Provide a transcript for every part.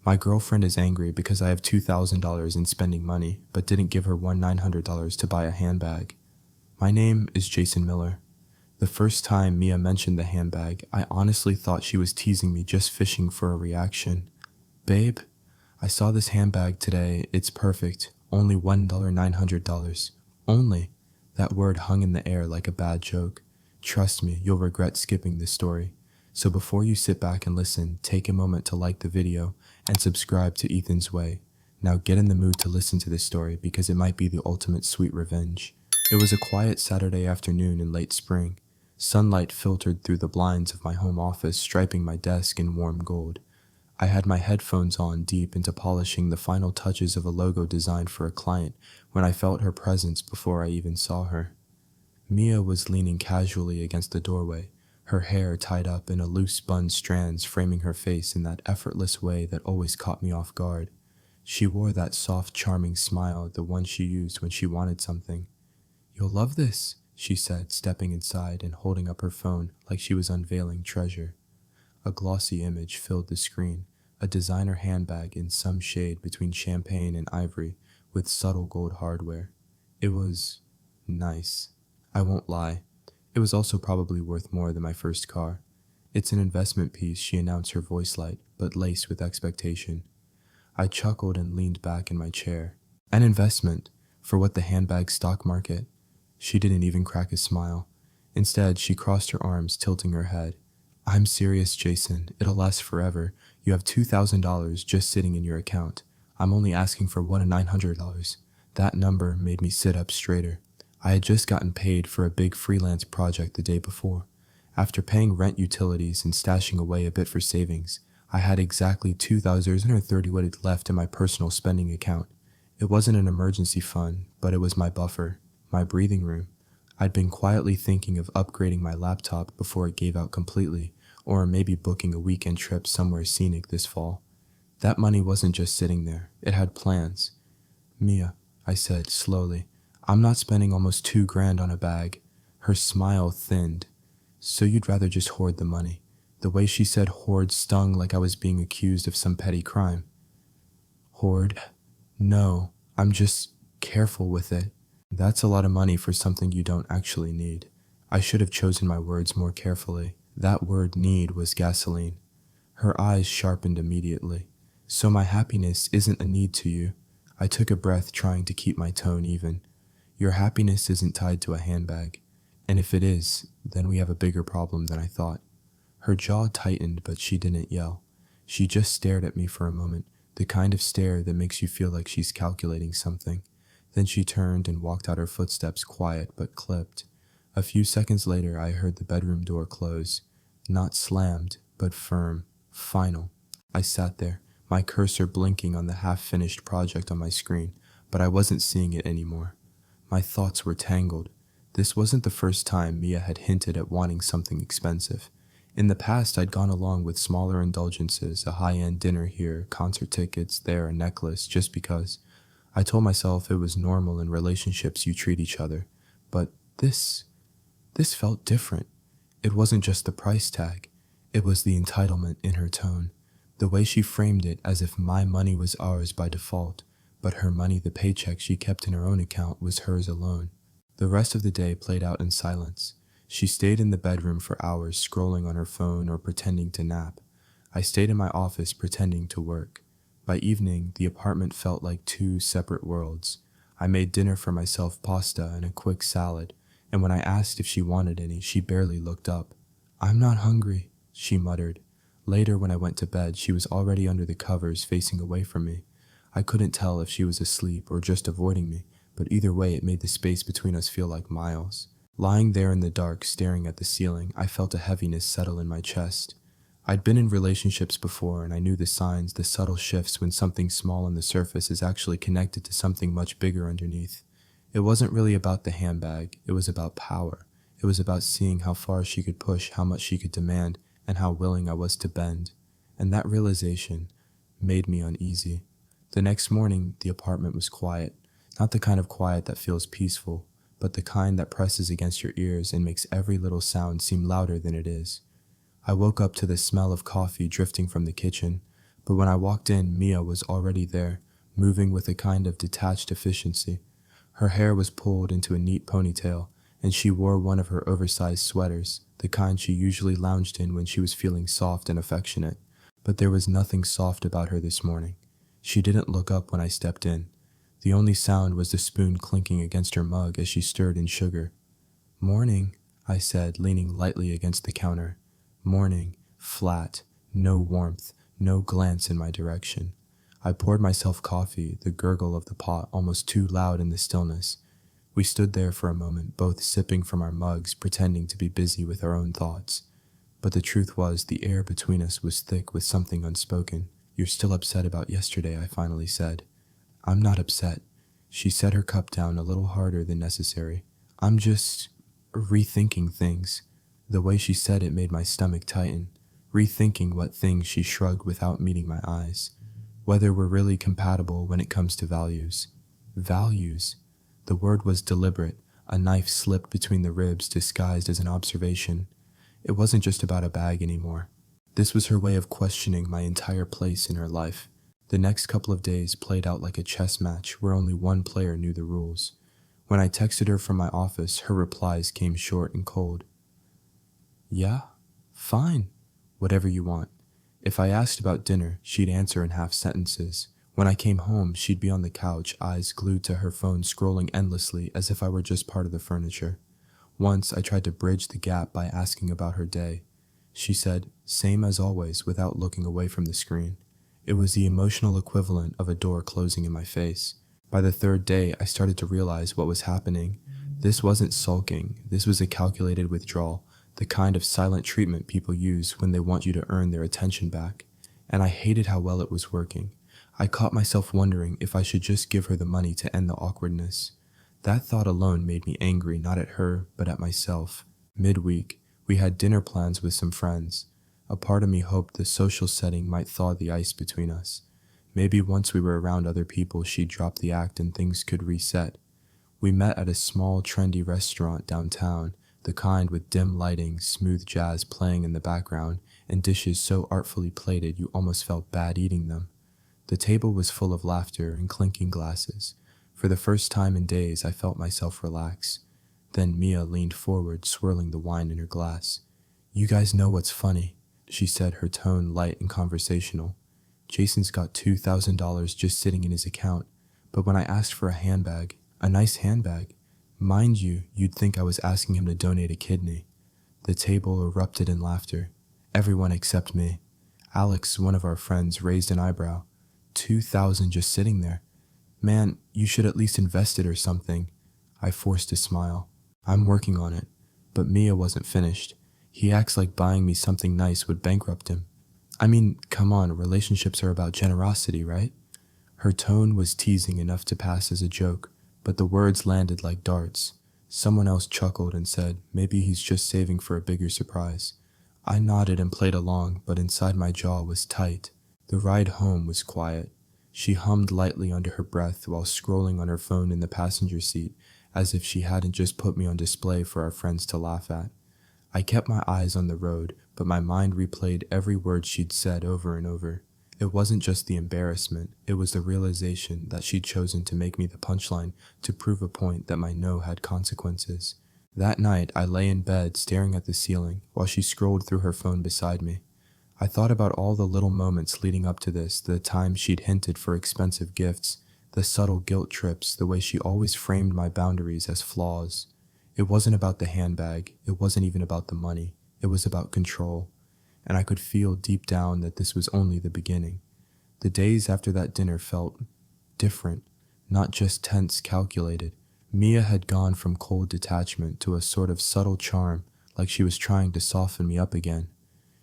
My girlfriend is angry because I have $2,000 in spending money, but didn't give her one $900 to buy a handbag. My name is Jason Miller. The first time Mia mentioned the handbag, I honestly thought she was teasing me, just fishing for a reaction. Babe, I saw this handbag today. It's perfect. Only $1,900. Only. That word hung in the air like a bad joke. Trust me, you'll regret skipping this story. So before you sit back and listen, take a moment to like the video and subscribe to Ethan's Way. Now get in the mood to listen to this story because it might be the ultimate sweet revenge. It was a quiet Saturday afternoon in late spring. Sunlight filtered through the blinds of my home office, striping my desk in warm gold. I had my headphones on, deep into polishing the final touches of a logo designed for a client, when I felt her presence before I even saw her. Mia was leaning casually against the doorway, her hair tied up in a loose bun strands framing her face in that effortless way that always caught me off guard. She wore that soft, charming smile, the one she used when she wanted something. "You'll love this," she said, stepping inside and holding up her phone like she was unveiling treasure. A glossy image filled the screen, a designer handbag in some shade between champagne and ivory with subtle gold hardware. It was nice. I won't lie. It was also probably worth more than my first car. "It's an investment piece," she announced, her voice light, but laced with expectation. I chuckled and leaned back in my chair. "An investment? For what, the handbag stock market?" She didn't even crack a smile. Instead, she crossed her arms, tilting her head. "I'm serious, Jason. It'll last forever. You have $2,000 just sitting in your account. I'm only asking for $1,900. That number made me sit up straighter. I had just gotten paid for a big freelance project the day before. After paying rent, utilities, and stashing away a bit for savings, I had exactly $2,030 left in my personal spending account. It wasn't an emergency fund, but it was my buffer, my breathing room. I'd been quietly thinking of upgrading my laptop before it gave out completely, or maybe booking a weekend trip somewhere scenic this fall. That money wasn't just sitting there. It had plans. "Mia," I said slowly, "I'm not spending almost $2,000 on a bag." Her smile thinned. "So you'd rather just hoard the money?" The way she said hoard stung like I was being accused of some petty crime. "Hoard? No, I'm just careful with it." "That's a lot of money for something you don't actually need." I should have chosen my words more carefully. That word "need" was gasoline. Her eyes sharpened immediately. "So my happiness isn't a need to you?" I took a breath, trying to keep my tone even. "Your happiness isn't tied to a handbag. And if it is, then we have a bigger problem than I thought." Her jaw tightened, but she didn't yell. She just stared at me for a moment, the kind of stare that makes you feel like she's calculating something. Then she turned and walked out, her footsteps quiet but clipped. A few seconds later, I heard the bedroom door close. Not slammed, but firm, final. I sat there, my cursor blinking on the half-finished project on my screen, but I wasn't seeing it anymore. My thoughts were tangled. This wasn't the first time Mia had hinted at wanting something expensive. In the past, I'd gone along with smaller indulgences, a high-end dinner here, concert tickets there, a necklace, just because. I told myself it was normal in relationships, you treat each other. But this felt different. It wasn't just the price tag. It was the entitlement in her tone. The way she framed it, as if my money was ours by default, but her money, the paycheck she kept in her own account, was hers alone. The rest of the day played out in silence. She stayed in the bedroom for hours, scrolling on her phone or pretending to nap. I stayed in my office pretending to work. By evening, the apartment felt like two separate worlds. I made dinner for myself, pasta and a quick salad, and when I asked if she wanted any, she barely looked up. "I'm not hungry," she muttered. Later, when I went to bed, she was already under the covers, facing away from me. I couldn't tell if she was asleep or just avoiding me, but either way, it made the space between us feel like miles. Lying there in the dark, staring at the ceiling, I felt a heaviness settle in my chest. I'd been in relationships before, and I knew the signs, the subtle shifts when something small on the surface is actually connected to something much bigger underneath. It wasn't really about the handbag, it was about power. It was about seeing how far she could push, how much she could demand, and how willing I was to bend. And that realization made me uneasy. The next morning, the apartment was quiet. Not the kind of quiet that feels peaceful, but the kind that presses against your ears and makes every little sound seem louder than it is. I woke up to the smell of coffee drifting from the kitchen, But when I walked in, Mia was already there, moving with a kind of detached efficiency. Her hair was pulled into a neat ponytail, and she wore one of her oversized sweaters, the kind she usually lounged in when she was feeling soft and affectionate. But there was nothing soft about her this morning. She didn't look up when I stepped in. The only sound was the spoon clinking against her mug as she stirred in sugar. "Morning," I said, leaning lightly against the counter. Morning, flat, no warmth, no glance in my direction. I poured myself coffee, the gurgle of the pot almost too loud in the stillness. We stood there for a moment, both sipping from our mugs, pretending to be busy with our own thoughts. But the truth was, the air between us was thick with something unspoken. "You're still upset about yesterday," I finally said. "I'm not upset." She set her cup down a little harder than necessary. "I'm just rethinking things." The way she said it made my stomach tighten. Rethinking what things, she shrugged without meeting my eyes. "Whether we're really compatible when it comes to values." Values? The word was deliberate, a knife slipped between the ribs disguised as an observation. It wasn't just about a bag anymore. This was her way of questioning my entire place in her life. The next couple of days played out like a chess match where only one player knew the rules. When I texted her from my office, her replies came short and cold. "Yeah, fine, whatever you want." If I asked about dinner, she'd answer in half sentences. When I came home, she'd be on the couch, eyes glued to her phone, scrolling endlessly as if I were just part of the furniture. Once I tried to bridge the gap by asking about her day. She said, "Same as always," without looking away from the screen. It was the emotional equivalent of a door closing in my face. By the third day, I started to realize what was happening. This wasn't sulking, this was a calculated withdrawal, the kind of silent treatment people use when they want you to earn their attention back. And I hated how well it was working. I caught myself wondering if I should just give her the money to end the awkwardness. That thought alone made me angry, not at her, but at myself. Midweek, we had dinner plans with some friends. A part of me hoped the social setting might thaw the ice between us. Maybe once we were around other people, she'd drop the act and things could reset. We met at a small, trendy restaurant downtown, the kind with dim lighting, smooth jazz playing in the background, and dishes so artfully plated you almost felt bad eating them. The table was full of laughter and clinking glasses. For the first time in days, I felt myself relax. Then Mia leaned forward, swirling the wine in her glass. "You guys know what's funny," she said, her tone light and conversational. "Jason's got $2,000 just sitting in his account, but when I asked for a handbag, a nice handbag, mind you, you'd think I was asking him to donate a kidney." The table erupted in laughter. Everyone except me. Alex, one of our friends, raised an eyebrow. 2,000 just sitting there. "Man, you should at least invest it or something." I forced a smile. "I'm working on it." But Mia wasn't finished. "He acts like buying me something nice would bankrupt him." I mean, come on, relationships are about generosity, right? Her tone was teasing enough to pass as a joke, but the words landed like darts. Someone else chuckled and said, "Maybe he's just saving for a bigger surprise." I nodded and played along, but inside my jaw was tight. The ride home was quiet. She hummed lightly under her breath while scrolling on her phone in the passenger seat, as if she hadn't just put me on display for our friends to laugh at. I kept my eyes on the road, but my mind replayed every word she'd said over and over. It wasn't just the embarrassment, it was the realization that she'd chosen to make me the punchline to prove a point that my no had consequences. That night, I lay in bed staring at the ceiling while she scrolled through her phone beside me. I thought about all the little moments leading up to this, the times she'd hinted for expensive gifts, the subtle guilt trips, the way she always framed my boundaries as flaws. It wasn't about the handbag, it wasn't even about the money, it was about control. And I could feel deep down that this was only the beginning. The days after that dinner felt different, not just tense, calculated. Mia had gone from cold detachment to a sort of subtle charm, like she was trying to soften me up again.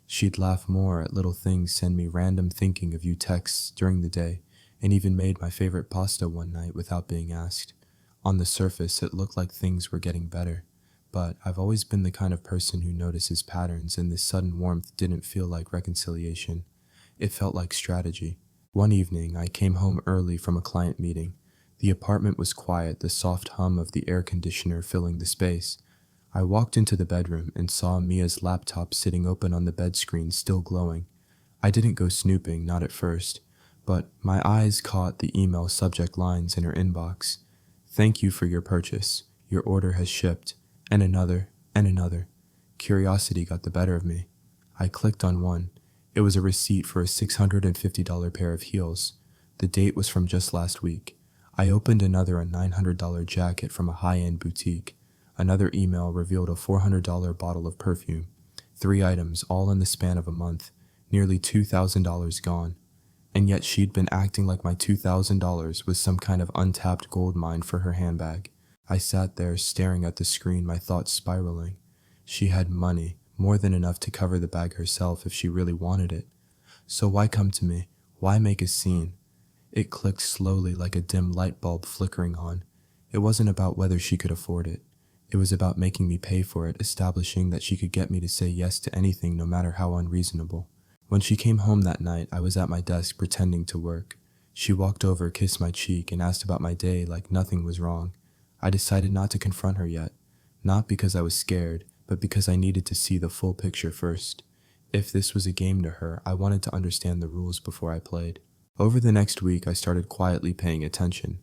She'd laugh more at little things, send me random thinking of you texts during the day, and even made my favorite pasta one night without being asked. On the surface, it looked like things were getting better, but I've always been the kind of person who notices patterns, and this sudden warmth didn't feel like reconciliation. It felt like strategy. One evening, I came home early from a client meeting. The apartment was quiet, the soft hum of the air conditioner filling the space. I walked into the bedroom and saw Mia's laptop sitting open on the bed screen, still glowing. I didn't go snooping, not at first, but my eyes caught the email subject lines in her inbox. Thank you for your purchase. Your order has shipped. And another, and another. Curiosity got the better of me. I clicked on one. It was a receipt for a $650 pair of heels. The date was from just last week. I opened another a $900 jacket from a high-end boutique. Another email revealed a $400 bottle of perfume. 3 items, all in the span of a month. Nearly $2,000 gone. And yet she'd been acting like my $2,000 was some kind of untapped gold mine for her handbag. I sat there staring at the screen, my thoughts spiraling. She had money, more than enough to cover the bag herself if she really wanted it. So why come to me? Why make a scene? It clicked slowly like a dim light bulb flickering on. It wasn't about whether she could afford it. It was about making me pay for it, establishing that she could get me to say yes to anything no matter how unreasonable. When she came home that night, I was at my desk pretending to work. She walked over, kissed my cheek, and asked about my day like nothing was wrong. I decided not to confront her yet, not because I was scared, but because I needed to see the full picture first. If this was a game to her, I wanted to understand the rules before I played. Over the next week, I started quietly paying attention.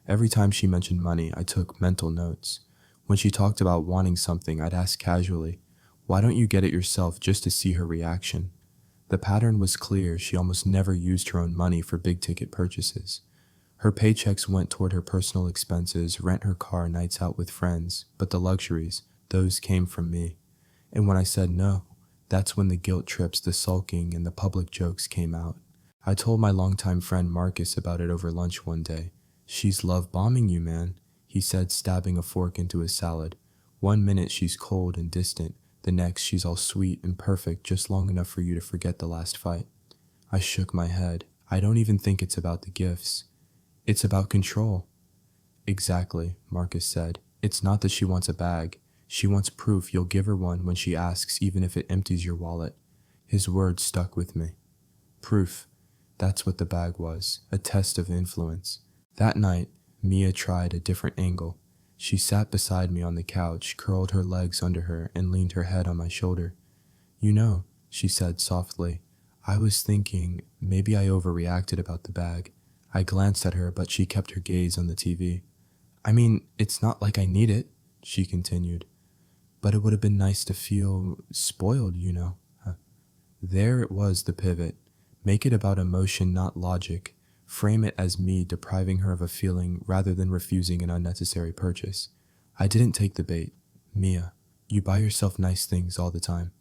Every time she mentioned money, I took mental notes. When she talked about wanting something, I'd ask casually, "Why don't you get it yourself?" just to see her reaction. The pattern was clear. She almost never used her own money for big-ticket purchases. Her paychecks went toward her personal expenses, rent her car, nights out with friends, but the luxuries, those came from me. And when I said no, that's when the guilt trips, the sulking, and the public jokes came out. I told my longtime friend Marcus about it over lunch one day. "She's love bombing you, man," he said, stabbing a fork into his salad. "One minute she's cold and distant, the next she's all sweet and perfect, just long enough for you to forget the last fight." I shook my head. "I don't even think it's about the gifts. It's about control." "Exactly," Marcus said. "It's not that she wants a bag. She wants proof you'll give her one when she asks, even if it empties your wallet." His words stuck with me. Proof. That's what the bag was, a test of influence. That night, Mia tried a different angle. She sat beside me on the couch, curled her legs under her, and leaned her head on my shoulder. "You know," she said softly, "I was thinking maybe I overreacted about the bag." I glanced at her, but she kept her gaze on the TV. "I mean, it's not like I need it," she continued. "But it would have been nice to feel spoiled, you know." There it was, the pivot. Make it about emotion, not logic. Frame it as me depriving her of a feeling rather than refusing an unnecessary purchase. I didn't take the bait. "Mia, you buy yourself nice things all the time."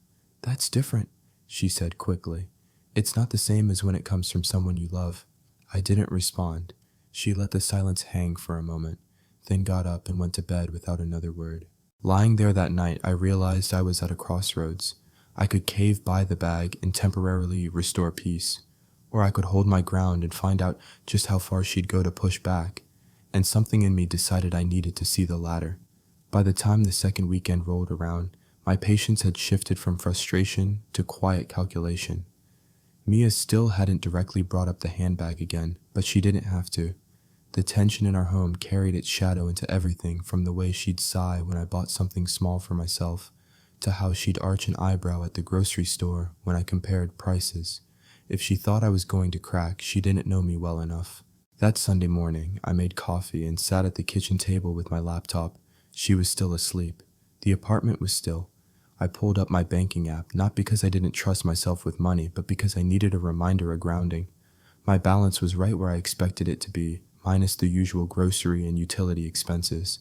"That's different," she said quickly. "It's not the same as when it comes from someone you love." I didn't respond. She let the silence hang for a moment, then got up and went to bed without another word. Lying there that night, I realized I was at a crossroads. I could cave by the bag and temporarily restore peace, or I could hold my ground and find out just how far she'd go to push back, and something in me decided I needed to see the latter. By the time the second weekend rolled around, my patience had shifted from frustration to quiet calculation. Mia still hadn't directly brought up the handbag again, but she didn't have to. The tension in our home carried its shadow into everything, from the way she'd sigh when I bought something small for myself, to how she'd arch an eyebrow at the grocery store when I compared prices. If she thought I was going to crack, she didn't know me well enough. That Sunday morning, I made coffee and sat at the kitchen table with my laptop. She was still asleep. The apartment was still. I pulled up my banking app, not because I didn't trust myself with money, but because I needed a reminder, a grounding. My balance was right where I expected it to be, minus the usual grocery and utility expenses.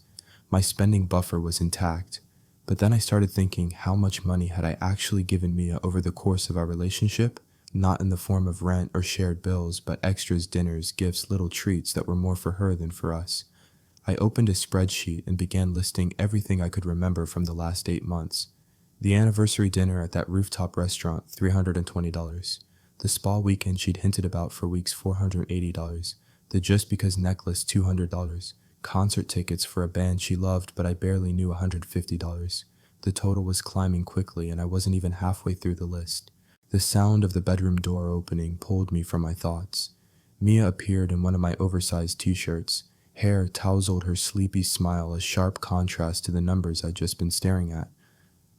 My spending buffer was intact. But then I started thinking, how much money had I actually given Mia over the course of our relationship? Not in the form of rent or shared bills, but extras, dinners, gifts, little treats that were more for her than for us. I opened a spreadsheet and began listing everything I could remember from the last 8 months. The anniversary dinner at that rooftop restaurant, $320. The spa weekend she'd hinted about for weeks, $480. The just because necklace, $200. Concert tickets for a band she loved but I barely knew, $150. The total was climbing quickly and I wasn't even halfway through the list. The sound of the bedroom door opening pulled me from my thoughts. Mia appeared in one of my oversized t-shirts. Hair tousled her sleepy smile, a sharp contrast to the numbers I'd just been staring at.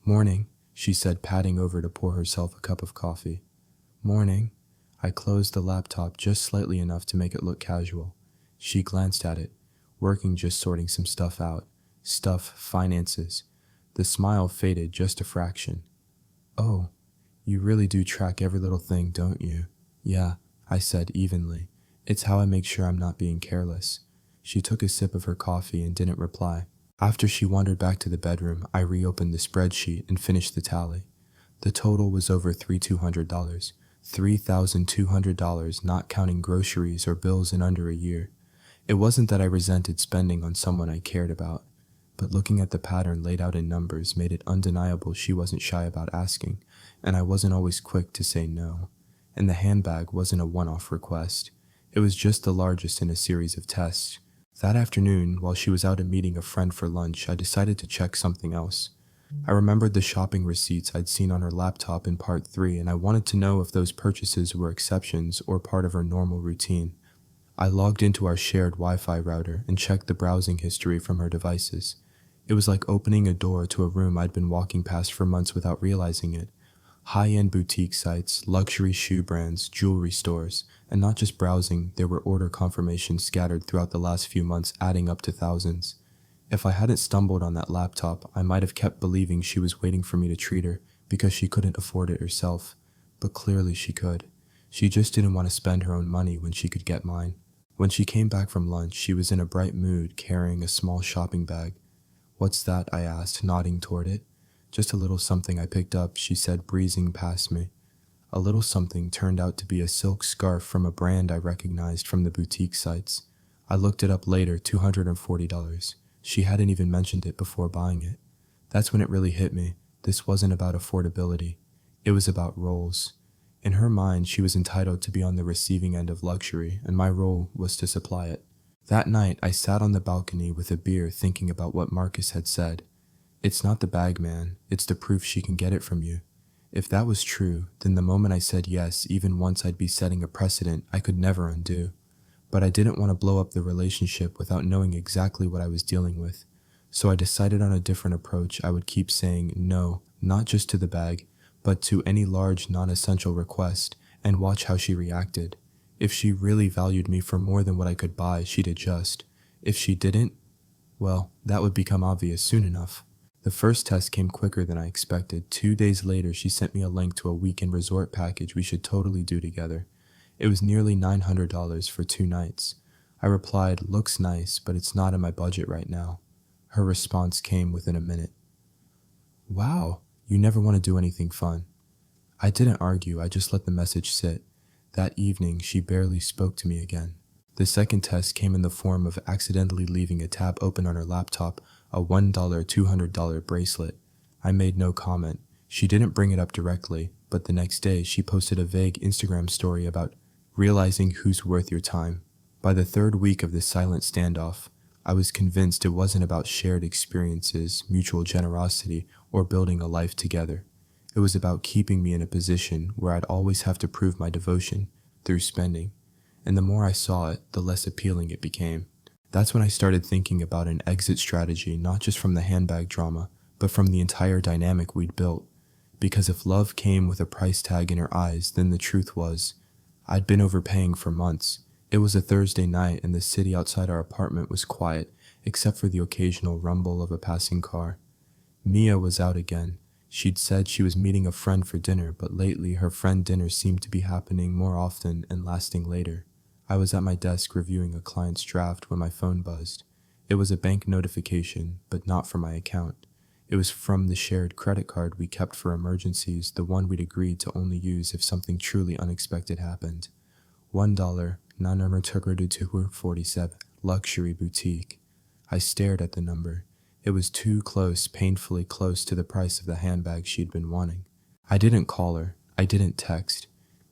"Morning," she said, padding over to pour herself a cup of coffee. Morning. I closed the laptop just slightly enough to make it look casual. She glanced at it, working just sorting some stuff out. Stuff, finances. The smile faded just a fraction. Oh, you really do track every little thing, don't you? Yeah, I said evenly. It's how I make sure I'm not being careless. She took a sip of her coffee and didn't reply. After she wandered back to the bedroom, I reopened the spreadsheet and finished the tally. The total was over $3,200. $3,200, not counting groceries or bills in under a year. It wasn't that I resented spending on someone I cared about, but looking at the pattern laid out in numbers made it undeniable she wasn't shy about asking, and I wasn't always quick to say no. And the handbag wasn't a one-off request. It was just the largest in a series of tests. That afternoon, while she was out meeting a friend for lunch, I decided to check something else. I remembered the shopping receipts I'd seen on her laptop in part 3, and I wanted to know if those purchases were exceptions or part of her normal routine. I logged into our shared Wi-Fi router and checked the browsing history from her devices. It was like opening a door to a room I'd been walking past for months without realizing it. High-end boutique sites, luxury shoe brands, jewelry stores, and not just browsing, there were order confirmations scattered throughout the last few months, adding up to thousands. If I hadn't stumbled on that laptop, I might have kept believing she was waiting for me to treat her because she couldn't afford it herself. But clearly she could. She just didn't want to spend her own money when she could get mine. When she came back from lunch, she was in a bright mood, carrying a small shopping bag. "What's that?" I asked, nodding toward it. "Just a little something I picked up," she said, breezing past me. A little something turned out to be a silk scarf from a brand I recognized from the boutique sites. I looked it up later, $240. She hadn't even mentioned it before buying it. That's when it really hit me. This wasn't about affordability. It was about roles. In her mind, she was entitled to be on the receiving end of luxury, and my role was to supply it. That night, I sat on the balcony with a beer thinking about what Marcus had said. "It's not the bag, man. It's the proof she can get it from you." If that was true, then the moment I said yes, even once, I'd be setting a precedent I could never undo. But I didn't want to blow up the relationship without knowing exactly what I was dealing with. So I decided on a different approach. I would keep saying no, not just to the bag, but to any large non-essential request, and watch how she reacted. If she really valued me for more than what I could buy, she'd adjust. If she didn't, well, that would become obvious soon enough. The first test came quicker than I expected. 2 days later, she sent me a link to a weekend resort package we should totally do together. It was nearly $900 for 2 nights. I replied, "Looks nice, but it's not in my budget right now." Her response came within a minute. "Wow, you never want to do anything fun." I didn't argue, I just let the message sit. That evening, she barely spoke to me again. The second test came in the form of accidentally leaving a tab open on her laptop, a $1 $200 bracelet. I made no comment. She didn't bring it up directly, but the next day she posted a vague Instagram story about realizing who's worth your time. By the 3rd week of this silent standoff, I was convinced it wasn't about shared experiences, mutual generosity, or building a life together. It was about keeping me in a position where I'd always have to prove my devotion through spending. And the more I saw it, the less appealing it became. That's when I started thinking about an exit strategy, not just from the handbag drama, but from the entire dynamic we'd built. Because if love came with a price tag in her eyes, then the truth was, I'd been overpaying for months. It was a Thursday night, and the city outside our apartment was quiet, except for the occasional rumble of a passing car. Mia was out again. She'd said she was meeting a friend for dinner, but lately her friend dinners seemed to be happening more often and lasting later. I was at my desk reviewing a client's draft when my phone buzzed. It was a bank notification, but not for my account. It was from the shared credit card we kept for emergencies, the one we'd agreed to only use if something truly unexpected happened. $1, 947, luxury boutique. I stared at the number. It was too close, painfully close to the price of the handbag she'd been wanting. I didn't call her. I didn't text.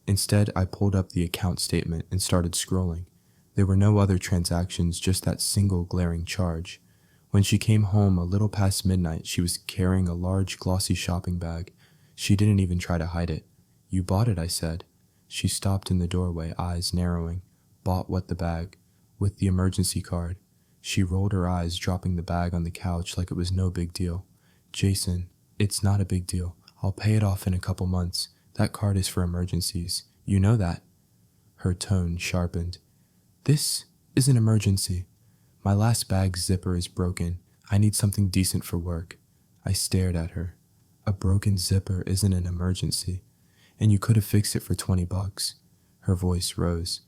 Instead, I pulled up the account statement and started scrolling. There were no other transactions, just that single glaring charge. When she came home a little past midnight, she was carrying a large, glossy shopping bag. She didn't even try to hide it. "You bought it," I said. She stopped in the doorway, eyes narrowing. "Bought what?" "The bag. With the emergency card." She rolled her eyes, dropping the bag on the couch like it was no big deal. "Jason, it's not a big deal. I'll pay it off in a couple months. That card is for emergencies. You know that." Her tone sharpened. "This is an emergency. My last bag's zipper is broken. I need something decent for work." I stared at her. "A broken zipper isn't an emergency. And you could have fixed it for $20. Her voice rose.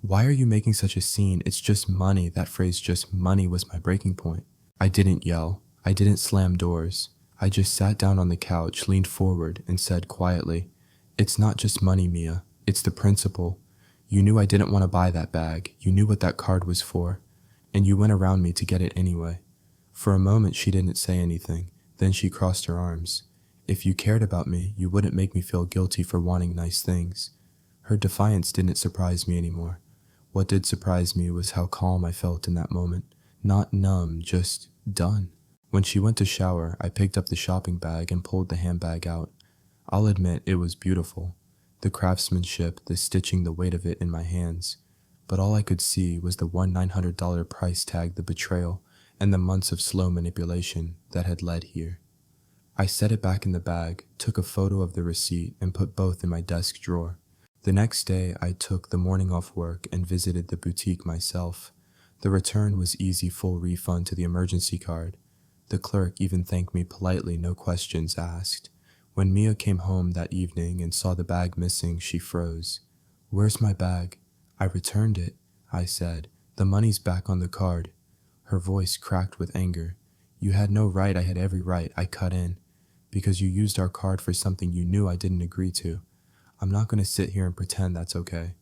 "Why are you making such a scene? It's just money." That phrase, "just money," was my breaking point. I didn't yell. I didn't slam doors. I just sat down on the couch, leaned forward, and said quietly, "It's not just money, Mia. It's the principle. You knew I didn't want to buy that bag. You knew what that card was for. And you went around me to get it anyway." For a moment, she didn't say anything. Then she crossed her arms. "If you cared about me, you wouldn't make me feel guilty for wanting nice things." Her defiance didn't surprise me anymore. What did surprise me was how calm I felt in that moment. Not numb, just done. When she went to shower, I picked up the shopping bag and pulled the handbag out. I'll admit it was beautiful. The craftsmanship, the stitching, the weight of it in my hands. But all I could see was the $900 price tag, the betrayal, and the months of slow manipulation that had led here. I set it back in the bag, took a photo of the receipt, and put both in my desk drawer. The next day, I took the morning off work and visited the boutique myself. The return was easy, full refund to the emergency card. The clerk even thanked me politely, no questions asked. When Mia came home that evening and saw the bag missing, she froze. "Where's my bag?" "I returned it," I said. "The money's back on the card." Her voice cracked with anger. "You had no right." "I had every right," I cut in. "Because you used our card for something you knew I didn't agree to. I'm not going to sit here and pretend that's okay."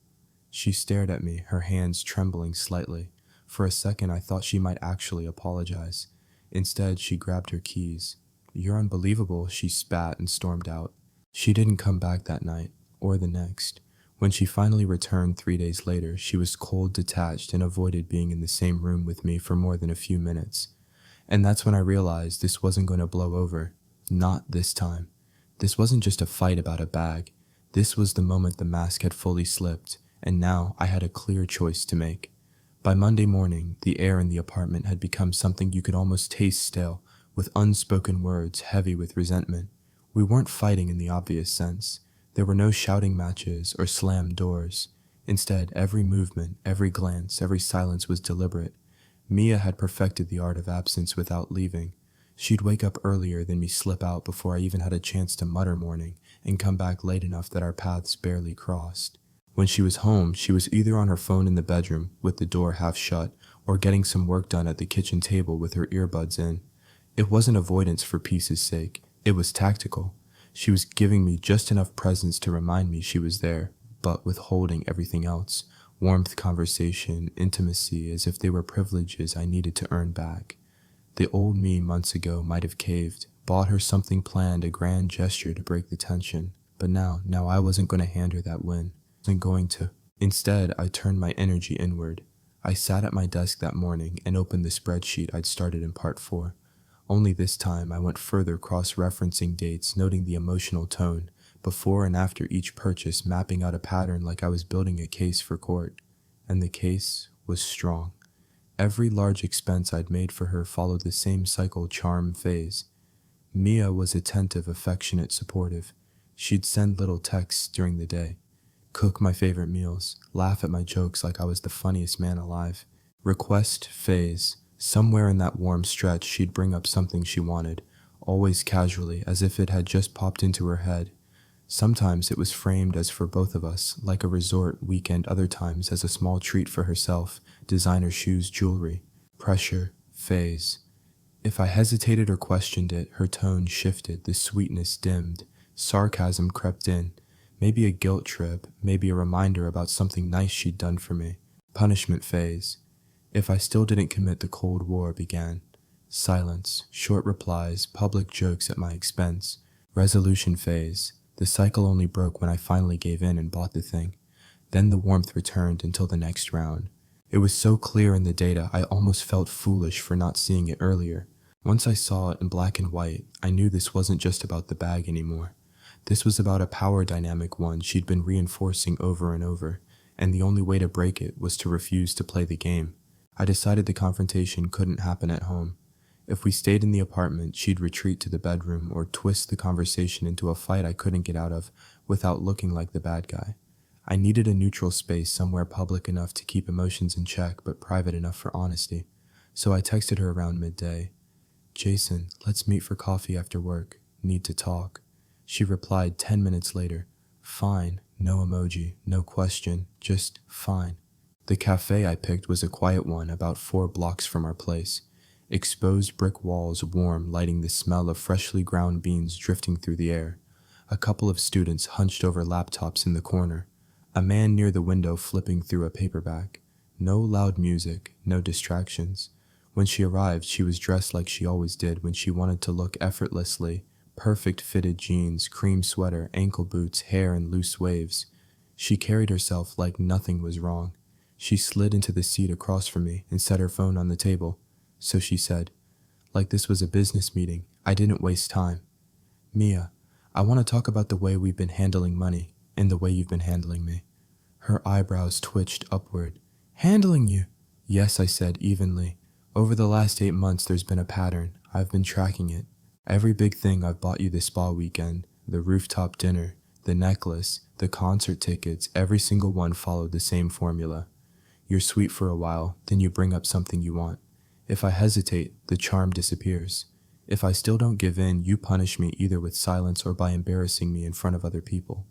She stared at me, her hands trembling slightly. For a second, I thought she might actually apologize. Instead, she grabbed her keys. "You're unbelievable," she spat and stormed out. She didn't come back that night, or the next. When she finally returned 3 days later, she was cold, detached, and avoided being in the same room with me for more than a few minutes. And that's when I realized this wasn't going to blow over. Not this time. This wasn't just a fight about a bag. This was the moment the mask had fully slipped, and now I had a clear choice to make. By Monday morning, the air in the apartment had become something you could almost taste stale, with unspoken words heavy with resentment. We weren't fighting in the obvious sense. There were no shouting matches or slammed doors. Instead, every movement, every glance, every silence was deliberate. Mia had perfected the art of absence without leaving. She'd wake up earlier than me, slip out before I even had a chance to mutter morning, and come back late enough that our paths barely crossed. When she was home, she was either on her phone in the bedroom, with the door half shut, or getting some work done at the kitchen table with her earbuds in. It wasn't avoidance for peace's sake. It was tactical. She was giving me just enough presence to remind me she was there, but withholding everything else. Warmth, conversation, intimacy, as if they were privileges I needed to earn back. The old me months ago might have caved, bought her something planned, a grand gesture to break the tension. But now I wasn't going to hand her that win. I wasn't going to. Instead, I turned my energy inward. I sat at my desk that morning and opened the spreadsheet I'd started in part 4. Only this time I went further, cross-referencing dates, noting the emotional tone, before and after each purchase, mapping out a pattern like I was building a case for court. And the case was strong. Every large expense I'd made for her followed the same cycle charm phase. Mia was attentive, affectionate, supportive. She'd send little texts during the day, cook my favorite meals, laugh at my jokes like I was the funniest man alive. Request phase. Somewhere in that warm stretch, she'd bring up something she wanted, always casually, as if it had just popped into her head. Sometimes it was framed as for both of us, like a resort weekend, other times as a small treat for herself, designer shoes, jewelry. Pressure phase. If I hesitated or questioned it, her tone shifted, the sweetness dimmed, sarcasm crept in, maybe a guilt trip, maybe a reminder about something nice she'd done for me. Punishment phase. If I still didn't commit, the Cold War began. Silence, short replies, public jokes at my expense. Resolution phase. The cycle only broke when I finally gave in and bought the thing. Then the warmth returned until the next round. It was so clear in the data, I almost felt foolish for not seeing it earlier. Once I saw it in black and white, I knew this wasn't just about the bag anymore. This was about a power dynamic, one she'd been reinforcing over and over, and the only way to break it was to refuse to play the game. I decided the confrontation couldn't happen at home. If we stayed in the apartment, she'd retreat to the bedroom or twist the conversation into a fight I couldn't get out of without looking like the bad guy. I needed a neutral space, somewhere public enough to keep emotions in check but private enough for honesty. So I texted her around midday. "Jason, let's meet for coffee after work. Need to talk." She replied 10 minutes later. "Fine." No emoji, no question, just fine. The cafe I picked was a quiet one about 4 blocks from our place. Exposed brick walls, warm, lighting the smell of freshly ground beans drifting through the air. A couple of students hunched over laptops in the corner. A man near the window flipping through a paperback. No loud music, no distractions. When she arrived, she was dressed like she always did when she wanted to look effortlessly. Perfect fitted jeans, cream sweater, ankle boots, hair in loose waves. She carried herself like nothing was wrong. She slid into the seat across from me and set her phone on the table. So she said, like this was a business meeting, I didn't waste time. "Mia, I want to talk about the way we've been handling money and the way you've been handling me." Her eyebrows twitched upward. "Handling you?" "Yes," I said evenly. "Over the last 8 months there's been a pattern. I've been tracking it. Every big thing I've bought you this spa weekend, the rooftop dinner, the necklace, the concert tickets, every single one followed the same formula. You're sweet for a while, then you bring up something you want. If I hesitate, the charm disappears. If I still don't give in, you punish me either with silence or by embarrassing me in front of other people."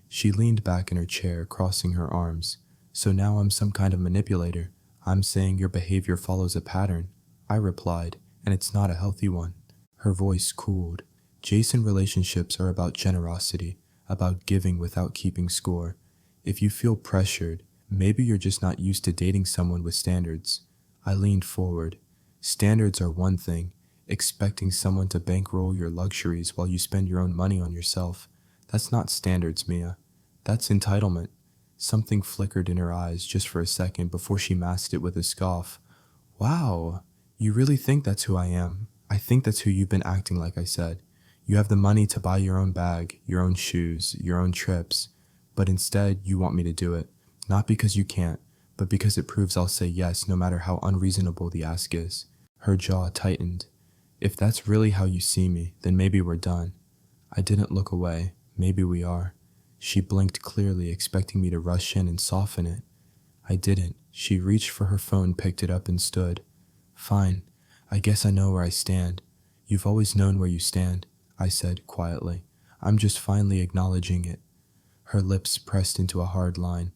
She leaned back in her chair, crossing her arms. "So now I'm some kind of manipulator. I'm saying your behavior follows a pattern." I replied, "and it's not a healthy one." Her voice cooled. "Jason, relationships are about generosity, about giving without keeping score. If you feel pressured, maybe you're just not used to dating someone with standards." I leaned forward. "Standards are one thing. Expecting someone to bankroll your luxuries while you spend your own money on yourself. That's not standards, Mia. That's entitlement." Something flickered in her eyes just for a second before she masked it with a scoff. "Wow, you really think that's who I am?" "I think that's who you've been acting like," I said. "You have the money to buy your own bag, your own shoes, your own trips, but instead you want me to do it. Not because you can't, but because it proves I'll say yes no matter how unreasonable the ask is." Her jaw tightened. "If that's really how you see me, then maybe we're done." I didn't look away. "Maybe we are." She blinked clearly, expecting me to rush in and soften it. I didn't. She reached for her phone, picked it up, and stood. "Fine. I guess I know where I stand." "You've always known where you stand," I said quietly. "I'm just finally acknowledging it." Her lips pressed into a hard line.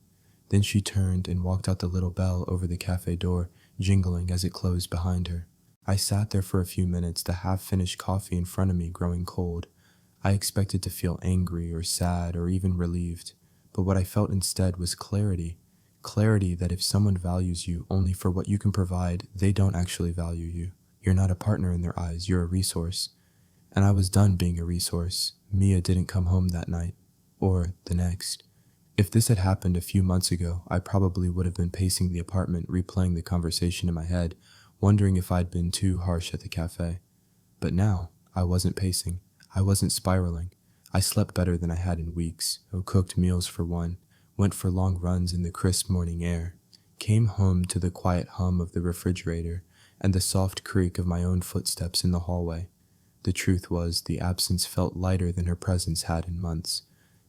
Then she turned and walked out the little bell over the cafe door, jingling as it closed behind her. I sat there for a few minutes, the half-finished coffee in front of me growing cold. I expected to feel angry or sad or even relieved, but what I felt instead was clarity. Clarity that if someone values you only for what you can provide, they don't actually value you. You're not a partner in their eyes, you're a resource. And I was done being a resource. Mia didn't come home that night, or the next. If this had happened a few months ago, I probably would have been pacing the apartment, replaying the conversation in my head, wondering if I'd been too harsh at the cafe. But now, I wasn't pacing. I wasn't spiraling. I slept better than I had in weeks, cooked meals for one, went for long runs in the crisp morning air, came home to the quiet hum of the refrigerator and the soft creak of my own footsteps in the hallway. The truth was, the absence felt lighter than her presence had in months.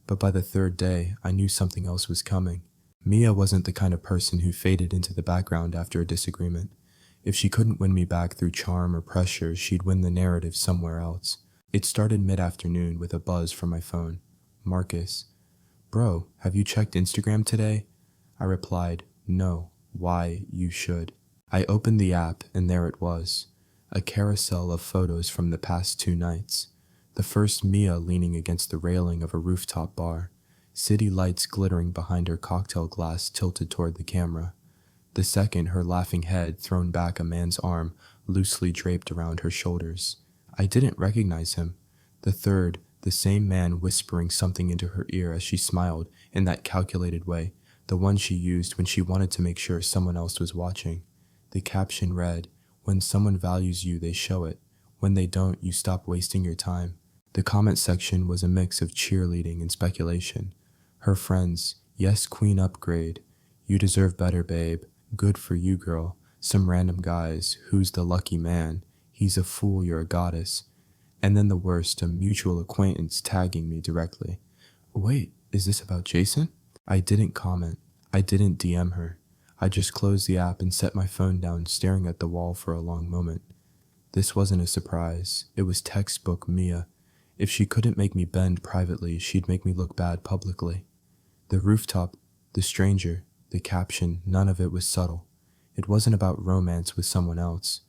But by the 3rd day, I knew something else was coming. Mia wasn't the kind of person who faded into the background after a disagreement. If she couldn't win me back through charm or pressure, she'd win the narrative somewhere else. It started mid-afternoon with a buzz from my phone. "Marcus." "Bro, have you checked Instagram today?" I replied, "No. Why, you should." I opened the app, and there it was. A carousel of photos from the past 2 nights. The first, Mia leaning against the railing of a rooftop bar, city lights glittering behind her cocktail glass tilted toward the camera. The second, her laughing head thrown back, a man's arm loosely draped around her shoulders. I didn't recognize him. The third, the same man whispering something into her ear as she smiled in that calculated way, the one she used when she wanted to make sure someone else was watching. The caption read, "When someone values you, they show it. When they don't, you stop wasting your time." The comment section was a mix of cheerleading and speculation. Her friends, "Yes, queen upgrade." "You deserve better, babe." "Good for you, girl." Some random guys, "Who's the lucky man?" He's a fool, you're a goddess. And then the worst, a mutual acquaintance tagging me directly. Wait, is this about Jason? I didn't comment. I didn't DM her. I just closed the app and set my phone down, staring at the wall for a long moment. This wasn't a surprise. It was textbook Mia. If she couldn't make me bend privately, she'd make me look bad publicly. The rooftop, the stranger, the caption, none of it was subtle. It wasn't about romance with someone else.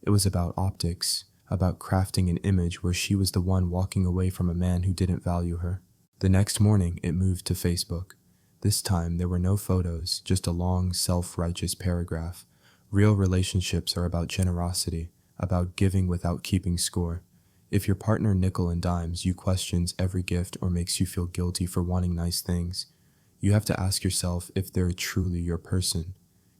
It was about optics, about crafting an image where she was the one walking away from a man who didn't value her. The next morning, it moved to Facebook. This time, there were no photos, just a long, self-righteous paragraph. Real relationships are about generosity, about giving without keeping score. If your partner nickel and dimes you questions every gift or makes you feel guilty for wanting nice things, you have to ask yourself if they're truly your person.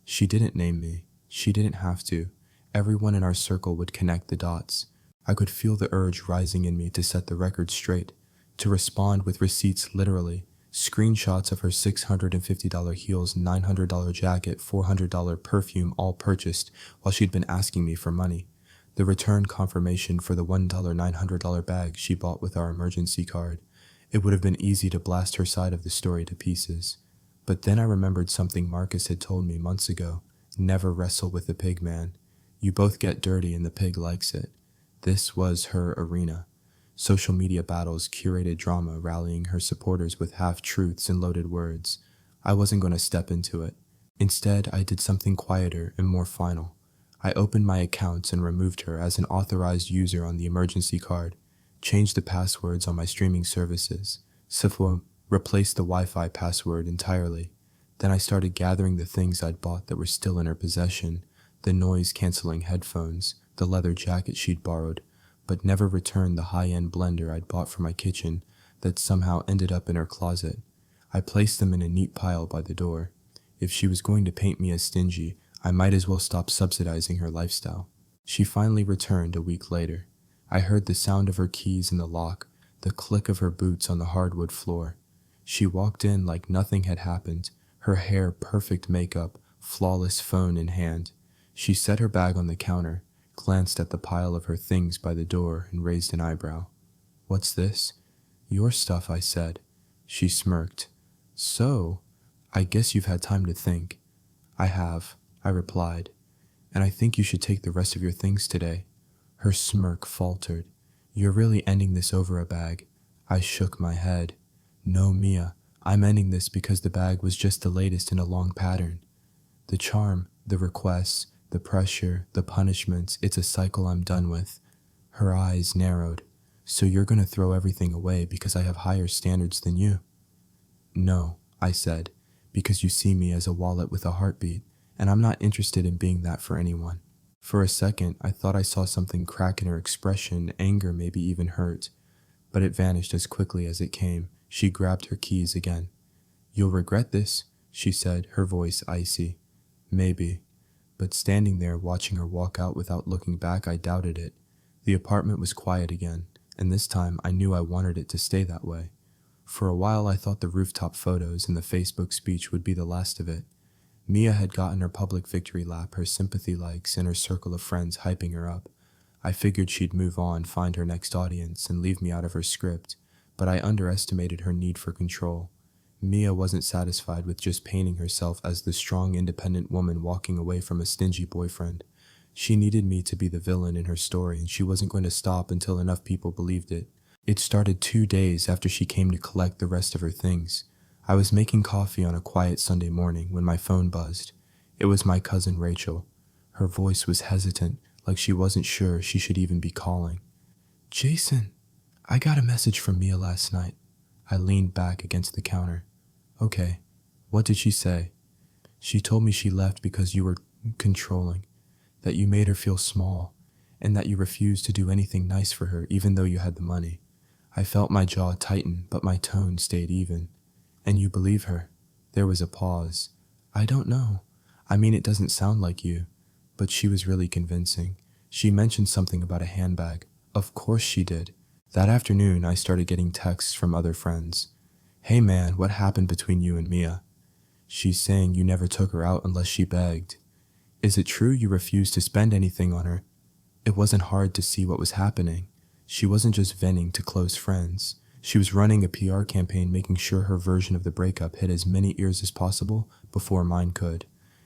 She didn't name me. She didn't have to. Everyone in our circle would connect the dots. I could feel the urge rising in me to set the record straight, to respond with receipts literally, screenshots of her $650 heels, $900 jacket, $400 perfume, all purchased while she'd been asking me for money. The return confirmation for the $1 $900 bag she bought with our emergency card. It would have been easy to blast her side of the story to pieces. But then I remembered something Marcus had told me months ago. Never wrestle with the pig man. You both get dirty and the pig likes it. This was her arena. Social media battles, curated drama, rallying her supporters with half-truths and loaded words. I wasn't going to step into it. Instead, I did something quieter and more final. I opened my accounts and removed her as an authorized user on the emergency card, changed the passwords on my streaming services, replaced the Wi-Fi password entirely. Then I started gathering the things I'd bought that were still in her possession, the noise-canceling headphones, the leather jacket she'd borrowed, but never returned the high-end blender I'd bought for my kitchen that somehow ended up in her closet. I placed them in a neat pile by the door. If she was going to paint me as stingy, I might as well stop subsidizing her lifestyle. She finally returned a week later. I heard the sound of her keys in the lock, the click of her boots on the hardwood floor. She walked in like nothing had happened, her hair perfect makeup, flawless phone in hand. She set her bag on the counter, glanced at the pile of her things by the door, and raised an eyebrow. "What's this?" "Your stuff," I said. She smirked. "So, I guess you've had time to think." "I have," I replied, "and I think you should take the rest of your things today." Her smirk faltered. "You're really ending this over a bag?" I shook my head. "No, Mia, I'm ending this because the bag was just the latest in a long pattern. The charm, the requests, the pressure, the punishments, it's a cycle I'm done with." Her eyes narrowed. "So you're going to throw everything away because I have higher standards than you?" "No," I said, "because you see me as a wallet with a heartbeat, and I'm not interested in being that for anyone." For a second, I thought I saw something crack in her expression, anger, maybe even hurt. But it vanished as quickly as it came. She grabbed her keys again. "You'll regret this," she said, her voice icy. Maybe. But standing there, watching her walk out without looking back, I doubted it. The apartment was quiet again, and this time I knew I wanted it to stay that way. For a while I thought the rooftop photos and the Facebook speech would be the last of it. Mia had gotten her public victory lap, her sympathy likes, and her circle of friends hyping her up. I figured she'd move on, find her next audience, and leave me out of her script, but I underestimated her need for control. Mia wasn't satisfied with just painting herself as the strong, independent woman walking away from a stingy boyfriend. She needed me to be the villain in her story, and she wasn't going to stop until enough people believed it. It started 2 days after she came to collect the rest of her things. I was making coffee on a quiet Sunday morning when my phone buzzed. It was my cousin Rachel. Her voice was hesitant, like she wasn't sure she should even be calling. "Jason, I got a message from Mia last night." I leaned back against the counter. "Okay, what did she say?" "She told me she left because you were controlling, that you made her feel small, and that you refused to do anything nice for her even though you had the money." I felt my jaw tighten, but my tone stayed even. "And you believe her?" There was a pause. "I don't know. I mean, it doesn't sound like you." But she was really convincing. She mentioned something about a handbag. Of course she did. That afternoon, I started getting texts from other friends. "Hey man, what happened between you and Mia?" "She's saying you never took her out unless she begged." "Is it true you refused to spend anything on her?" It wasn't hard to see what was happening. She wasn't just venting to close friends. She was running a PR campaign making sure her version of the breakup hit as many ears as possible before mine could.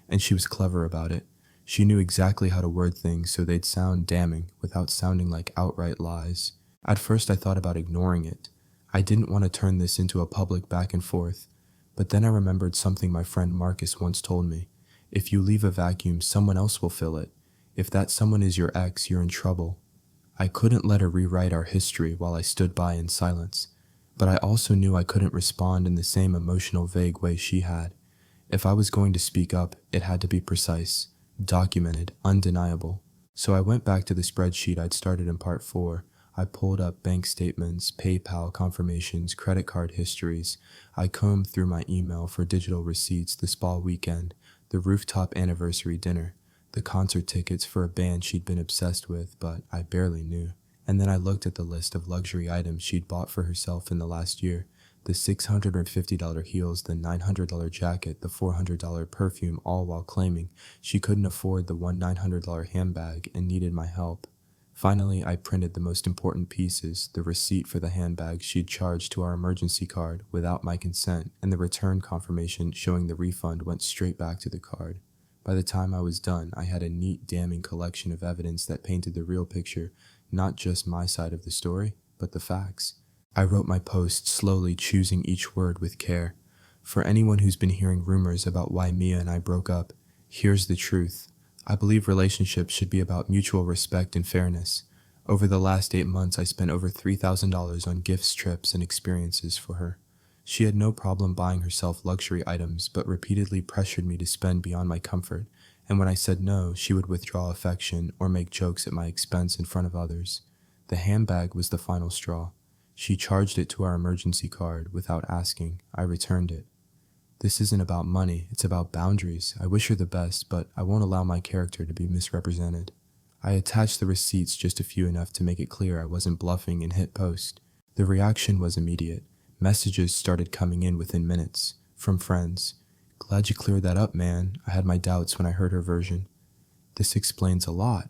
And she was clever about it. She knew exactly how to word things so they'd sound damning without sounding like outright lies. At first I thought about ignoring it. I didn't want to turn this into a public back and forth. But then I remembered something my friend Marcus once told me. If you leave a vacuum, someone else will fill it. If that someone is your ex, you're in trouble. I couldn't let her rewrite our history while I stood by in silence, but I also knew I couldn't respond in the same emotional, vague way she had. If I was going to speak up, it had to be precise, documented, undeniable. So I went back to the spreadsheet I'd started in part 4. I pulled up bank statements, PayPal confirmations, credit card histories. I combed through my email for digital receipts, the spa weekend, the rooftop anniversary dinner, the concert tickets for a band she'd been obsessed with, but I barely knew. And then I looked at the list of luxury items she'd bought for herself in the last year. The $650 heels, the $900 jacket, the $400 perfume, all while claiming she couldn't afford the $900 handbag and needed my help. Finally, I printed the most important pieces, the receipt for the handbag she'd charged to our emergency card without my consent, and the return confirmation showing the refund went straight back to the card. By the time I was done, I had a neat, damning collection of evidence that painted the real picture, not just my side of the story, but the facts. I wrote my post slowly, choosing each word with care. For anyone who's been hearing rumors about why Mia and I broke up, here's the truth. I believe relationships should be about mutual respect and fairness. Over the last 8 months, I spent over $3,000 on gifts, trips, and experiences for her. She had no problem buying herself luxury items, but repeatedly pressured me to spend beyond my comfort, and when I said no, she would withdraw affection or make jokes at my expense in front of others. The handbag was the final straw. She charged it to our emergency card without asking. I returned it. This isn't about money, it's about boundaries. I wish her the best, but I won't allow my character to be misrepresented. I attached the receipts, just a few enough to make it clear I wasn't bluffing, and hit post. The reaction was immediate. Messages started coming in within minutes, from friends. Glad you cleared that up, man. I had my doubts when I heard her version. This explains a lot.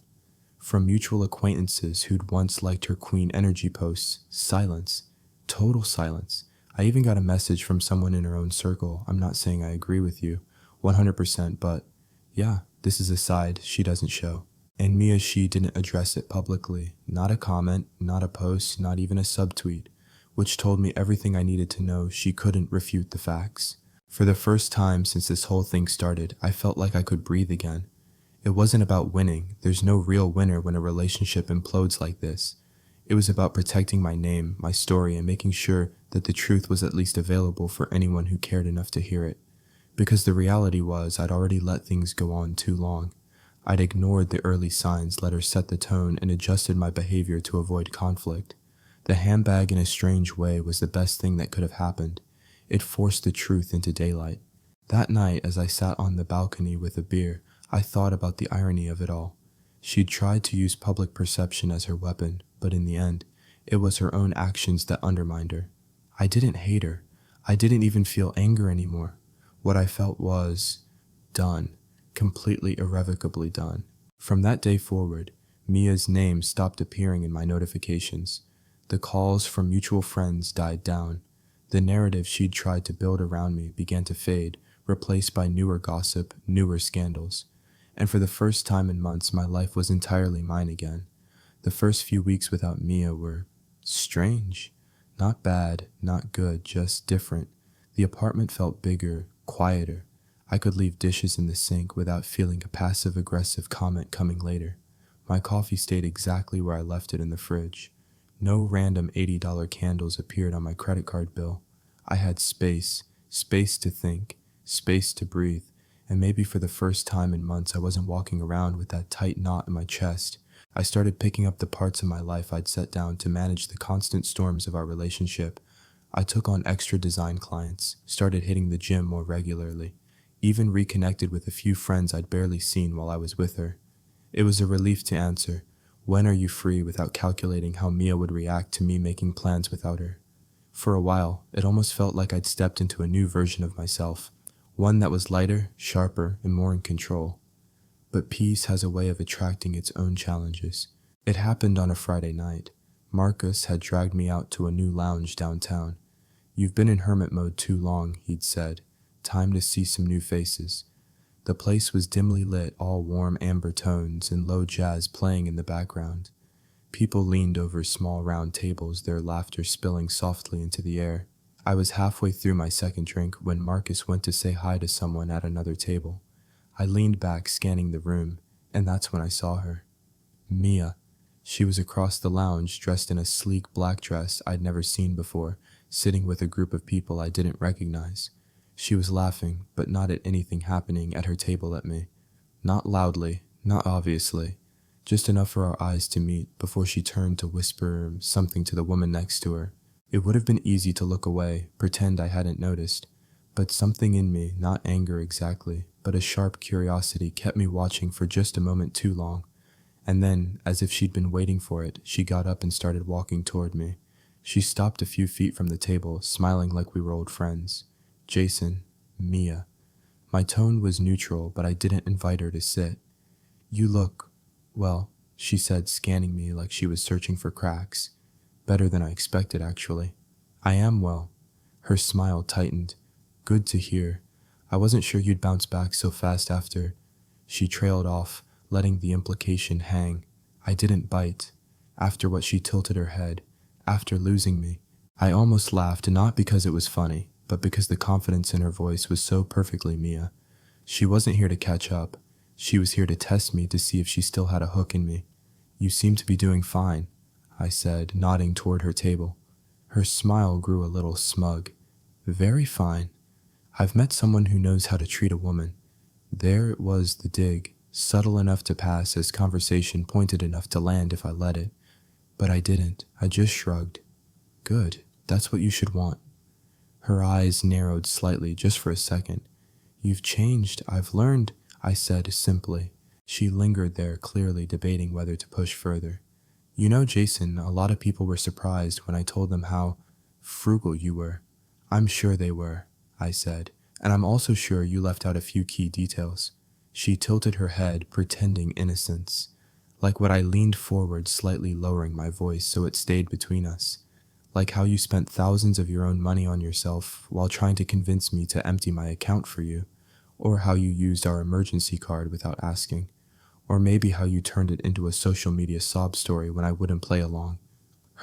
From mutual acquaintances who'd once liked her Queen energy posts, silence. Total silence. I even got a message from someone in her own circle. I'm not saying I agree with you, 100%, but yeah, this is a side she doesn't show. And she didn't address it publicly. Not a comment, not a post, not even a subtweet, which told me everything I needed to know. She couldn't refute the facts. For the first time since this whole thing started, I felt like I could breathe again. It wasn't about winning. There's no real winner when a relationship implodes like this. It was about protecting my name, my story, and making sure that the truth was at least available for anyone who cared enough to hear it. Because the reality was, I'd already let things go on too long. I'd ignored the early signs, let her set the tone, and adjusted my behavior to avoid conflict. The handbag, in a strange way, was the best thing that could have happened. It forced the truth into daylight. That night, as I sat on the balcony with a beer, I thought about the irony of it all. She'd tried to use public perception as her weapon, but in the end, it was her own actions that undermined her. I didn't hate her. I didn't even feel anger anymore. What I felt was done, completely irrevocably done. From that day forward, Mia's name stopped appearing in my notifications. The calls from mutual friends died down. The narrative she'd tried to build around me began to fade, replaced by newer gossip, newer scandals. And for the first time in months, my life was entirely mine again. The first few weeks without Mia were strange. Not bad, not good, just different. The apartment felt bigger, quieter. I could leave dishes in the sink without feeling a passive-aggressive comment coming later. My coffee stayed exactly where I left it in the fridge. No random $80 candles appeared on my credit card bill. I had space to think, space to breathe, and maybe for the first time in months I wasn't walking around with that tight knot in my chest. I started picking up the parts of my life I'd set down to manage the constant storms of our relationship. I took on extra design clients, started hitting the gym more regularly, even reconnected with a few friends I'd barely seen while I was with her. It was a relief to answer, "When are you free?" without calculating how Mia would react to me making plans without her. For a while, it almost felt like I'd stepped into a new version of myself, one that was lighter, sharper, and more in control. But peace has a way of attracting its own challenges. It happened on a Friday night. Marcus had dragged me out to a new lounge downtown. "You've been in hermit mode too long," he'd said. "Time to see some new faces." The place was dimly lit, all warm amber tones and low jazz playing in the background. People leaned over small round tables, their laughter spilling softly into the air. I was halfway through my second drink when Marcus went to say hi to someone at another table. I leaned back, scanning the room, and that's when I saw her. Mia. She was across the lounge, dressed in a sleek black dress I'd never seen before, sitting with a group of people I didn't recognize. She was laughing, but not at anything happening at her table at me. Not loudly, not obviously, just enough for our eyes to meet before she turned to whisper something to the woman next to her. It would have been easy to look away, pretend I hadn't noticed, but something in me, not anger exactly, but a sharp curiosity kept me watching for just a moment too long. And then, as if she'd been waiting for it, she got up and started walking toward me. She stopped a few feet from the table, smiling like we were old friends. "Jason, Mia." My tone was neutral, but I didn't invite her to sit. "You look, well," she said, scanning me like she was searching for cracks. "Better than I expected, actually." "I am well." Her smile tightened. "Good to hear. I wasn't sure you'd bounce back so fast after." She trailed off, letting the implication hang. I didn't bite. After what she tilted her head, after losing me, I almost laughed, not because it was funny, but because the confidence in her voice was so perfectly Mia. She wasn't here to catch up. She was here to test me, to see if she still had a hook in me. "You seem to be doing fine," I said, nodding toward her table. Her smile grew a little smug. "Very fine. I've met someone who knows how to treat a woman." There it was, the dig, subtle enough to pass as conversation, pointed enough to land if I let it. But I didn't. I just shrugged. "Good. That's what you should want." Her eyes narrowed slightly, just for a second. "You've changed. I've learned," I said simply. She lingered there, clearly debating whether to push further. "You know, Jason, a lot of people were surprised when I told them how frugal you were." "I'm sure they were," I said, "and I'm also sure you left out a few key details." She tilted her head, pretending innocence, like what I leaned forward, slightly lowering my voice so it stayed between us. "Like how you spent thousands of your own money on yourself while trying to convince me to empty my account for you, or how you used our emergency card without asking, or maybe how you turned it into a social media sob story when I wouldn't play along."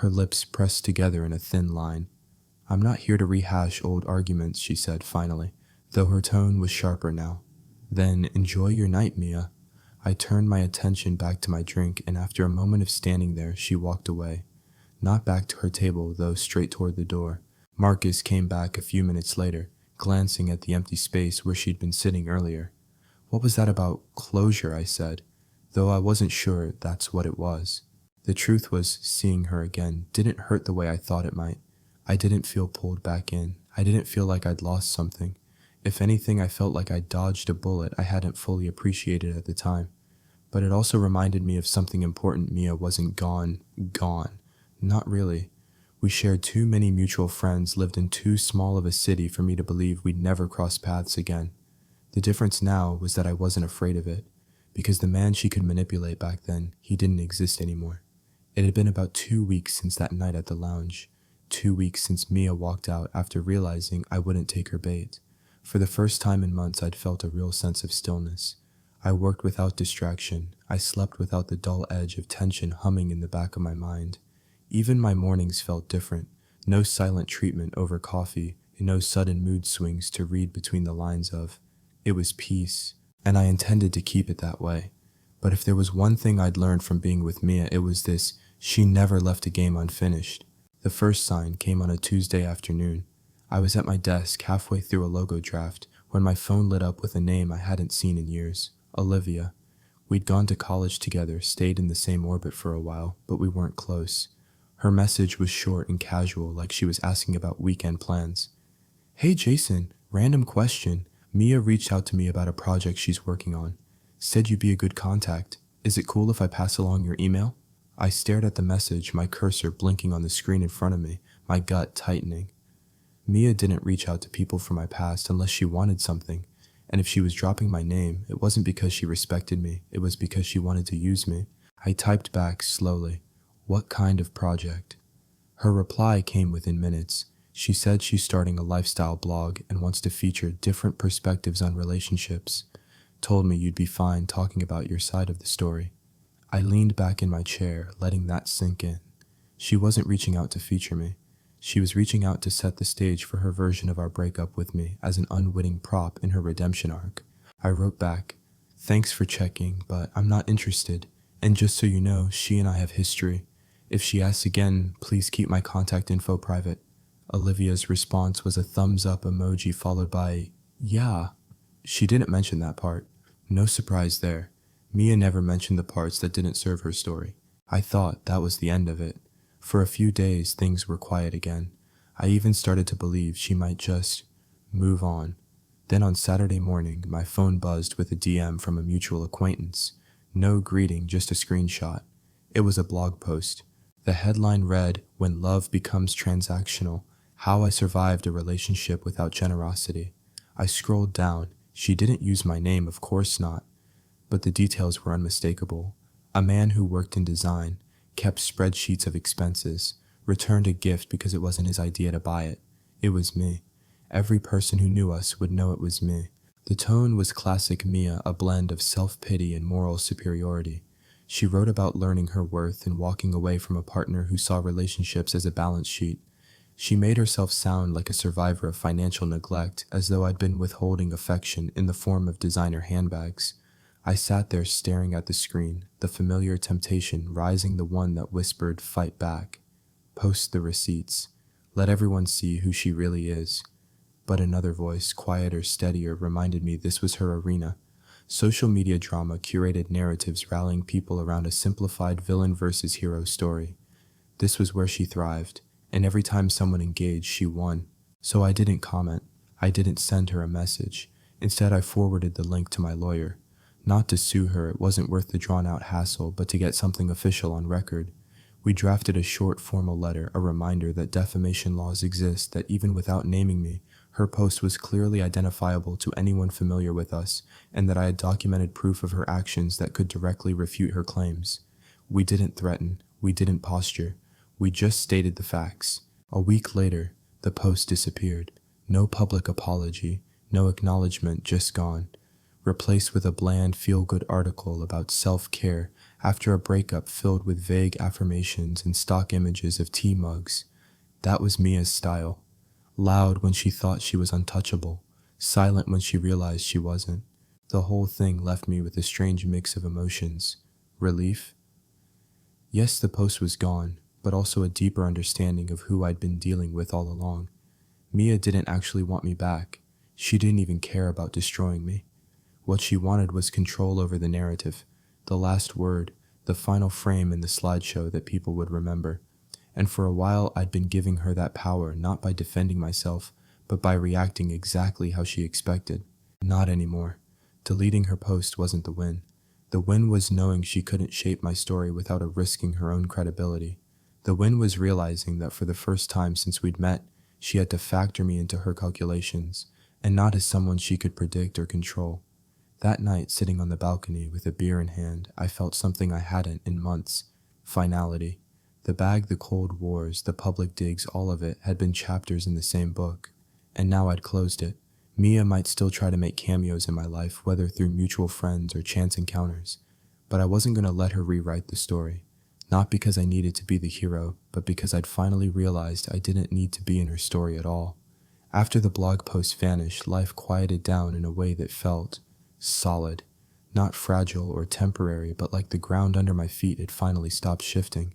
Her lips pressed together in a thin line. "I'm not here to rehash old arguments," she said finally, though her tone was sharper now. "Then enjoy your night, Mia." I turned my attention back to my drink, and after a moment of standing there, she walked away. Not back to her table, though, straight toward the door. Marcus came back a few minutes later, glancing at the empty space where she'd been sitting earlier. "What was that about closure?" I said, though I wasn't sure that's what it was. The truth was, seeing her again didn't hurt the way I thought it might. I didn't feel pulled back in. I didn't feel like I'd lost something. If anything, I felt like I'd dodged a bullet I hadn't fully appreciated at the time. But it also reminded me of something important. Mia wasn't gone. Not really. We shared too many mutual friends, lived in too small of a city for me to believe we'd never cross paths again. The difference now was that I wasn't afraid of it, because the man she could manipulate back then, he didn't exist anymore. It had been about 2 weeks since that night at the lounge. 2 weeks since Mia walked out after realizing I wouldn't take her bait. For the first time in months, I'd felt a real sense of stillness. I worked without distraction. I slept without the dull edge of tension humming in the back of my mind. Even my mornings felt different. No silent treatment over coffee, and no sudden mood swings to read between the lines of. It was peace, and I intended to keep it that way. But if there was one thing I'd learned from being with Mia, it was this: she never left a game unfinished. The first sign came on a Tuesday afternoon. I was at my desk halfway through a logo draft when my phone lit up with a name I hadn't seen in years: Olivia. We'd gone to college together, stayed in the same orbit for a while, but we weren't close. Her message was short and casual, like she was asking about weekend plans. "Hey Jason, random question. Mia reached out to me about a project she's working on. Said you'd be a good contact. Is it cool if I pass along your email?" I stared at the message, my cursor blinking on the screen in front of me, my gut tightening. Mia didn't reach out to people from my past unless she wanted something, and if she was dropping my name, it wasn't because she respected me, it was because she wanted to use me. I typed back slowly, "What kind of project?" Her reply came within minutes. She said she's starting a lifestyle blog and wants to feature different perspectives on relationships. Told me you'd be fine talking about your side of the story. I leaned back in my chair, letting that sink in. She wasn't reaching out to feature me. She was reaching out to set the stage for her version of our breakup with me as an unwitting prop in her redemption arc. I wrote back, "Thanks for checking, but I'm not interested. And just so you know, she and I have history. If she asks again, please keep my contact info private." Olivia's response was a thumbs up emoji followed by, "Yeah." She didn't mention that part. No surprise there. Mia never mentioned the parts that didn't serve her story. I thought that was the end of it. For a few days, things were quiet again. I even started to believe she might just move on. Then on Saturday morning, my phone buzzed with a DM from a mutual acquaintance. No greeting, just a screenshot. It was a blog post. The headline read, "When Love Becomes Transactional, How I Survived a Relationship Without Generosity." I scrolled down. She didn't use my name, of course not. But the details were unmistakable. A man who worked in design, kept spreadsheets of expenses, returned a gift because it wasn't his idea to buy it. It was me. Every person who knew us would know it was me. The tone was classic Mia, a blend of self-pity and moral superiority. She wrote about learning her worth and walking away from a partner who saw relationships as a balance sheet. She made herself sound like a survivor of financial neglect, as though I'd been withholding affection in the form of designer handbags. I sat there staring at the screen, the familiar temptation rising, the one that whispered, "Fight back. Post the receipts. Let everyone see who she really is." But another voice, quieter, steadier, reminded me this was her arena. Social media drama, curated narratives rallying people around a simplified villain versus hero story. This was where she thrived, and every time someone engaged, she won. So I didn't comment. I didn't send her a message. Instead, I forwarded the link to my lawyer. Not to sue her, it wasn't worth the drawn-out hassle, but to get something official on record. We drafted a short, formal letter, a reminder that defamation laws exist, that even without naming me, her post was clearly identifiable to anyone familiar with us, and that I had documented proof of her actions that could directly refute her claims. We didn't threaten. We didn't posture. We just stated the facts. A week later, the post disappeared. No public apology, no acknowledgement, just gone. Replaced with a bland, feel-good article about self-care after a breakup filled with vague affirmations and stock images of tea mugs. That was Mia's style. Loud when she thought she was untouchable, silent when she realized she wasn't. The whole thing left me with a strange mix of emotions. Relief? Yes, the post was gone, but also a deeper understanding of who I'd been dealing with all along. Mia didn't actually want me back. She didn't even care about destroying me. What she wanted was control over the narrative, the last word, the final frame in the slideshow that people would remember. And for a while, I'd been giving her that power, not by defending myself, but by reacting exactly how she expected. Not anymore. Deleting her post wasn't the win. The win was knowing she couldn't shape my story without risking her own credibility. The win was realizing that for the first time since we'd met, she had to factor me into her calculations, and not as someone she could predict or control. That night, sitting on the balcony with a beer in hand, I felt something I hadn't in months. Finality. The bag, the cold wars, the public digs, all of it had been chapters in the same book. And now I'd closed it. Mia might still try to make cameos in my life, whether through mutual friends or chance encounters. But I wasn't going to let her rewrite the story. Not because I needed to be the hero, but because I'd finally realized I didn't need to be in her story at all. After the blog post vanished, life quieted down in a way that felt solid. Not fragile or temporary, but like the ground under my feet had finally stopped shifting.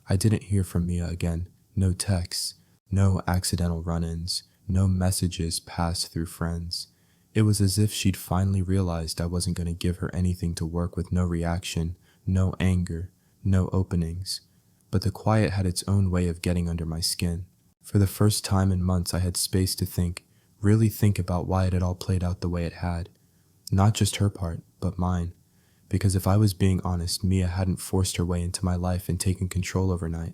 I didn't hear from Mia again. No texts, no accidental run-ins, no messages passed through friends. It was as if she'd finally realized I wasn't going to give her anything to work with. No reaction, no anger, no openings. But the quiet had its own way of getting under my skin. For the first time in months, I had space to think, really think about why it had all played out the way it had. Not just her part, but mine. Because if I was being honest, Mia hadn't forced her way into my life and taken control overnight.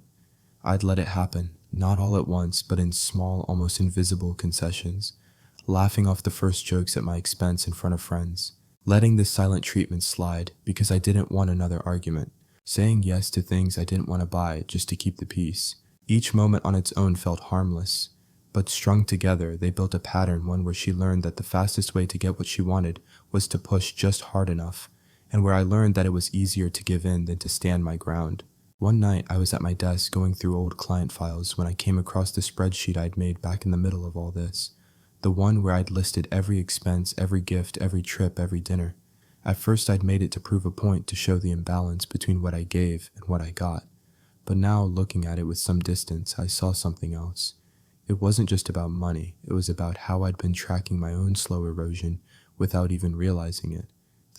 I'd let it happen, not all at once, but in small, almost invisible concessions. Laughing off the first jokes at my expense in front of friends. Letting the silent treatment slide because I didn't want another argument. saying yes to things I didn't want to buy just to keep the peace. Each moment on its own felt harmless, but strung together, they built a pattern, one where she learned that the fastest way to get what she wanted was to push just hard enough, and where I learned that it was easier to give in than to stand my ground. One night, I was at my desk going through old client files when I came across the spreadsheet I'd made back in the middle of all this. The one where I'd listed every expense, every gift, every trip, every dinner. At first, I'd made it to prove a point to show the imbalance between what I gave and what I got. But now, looking at it with some distance, I saw something else. It wasn't just about money, it was about how I'd been tracking my own slow erosion without even realizing it.